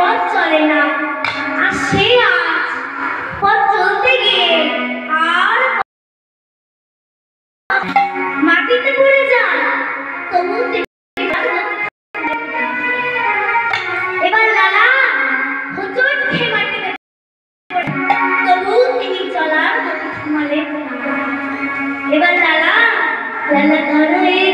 পথ চলে না, আর সে আজ পথ চলতে গিয়ে আর মাটিতে পড়ে যায়, তবু এবার লালা হোঁচট খেয়ে মাটিতে তবু তিনি চলার গতি থামালেন না। এবার লালা লালা ধরো এই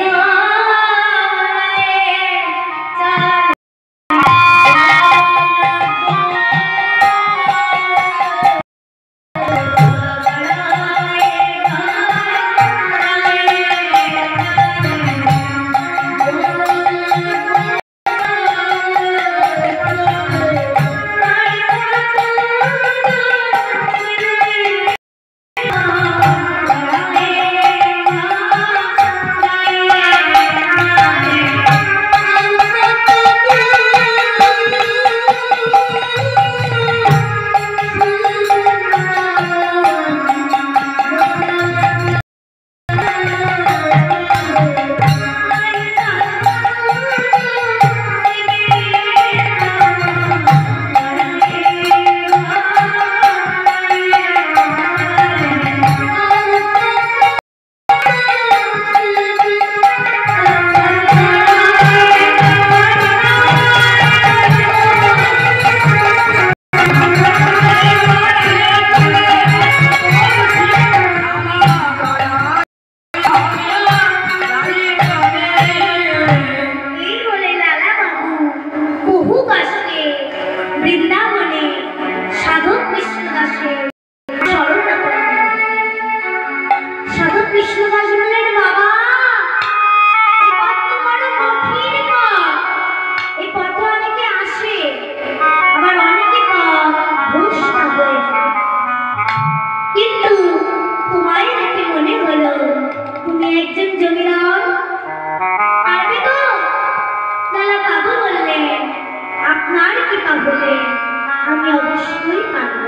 বৃন্দাবনে সাধক কৃষ্ণদাসের স্মরণটা করলেন। সাধক কৃষ্ণদাস বললেন, বাবা এই পথ তো বড় কঠিন পথ, এই পথে অনেকে আসে আবার অনেকে পথ ভ্রষ্ট হয়ে যায়, কিন্তু তোমায় দেখে মনে হলো তুমি একজন জমিদার, পারবে তো? লালা বাবু বললেন, আপনার কৃপা হলে আমি অবশ্যই পারব।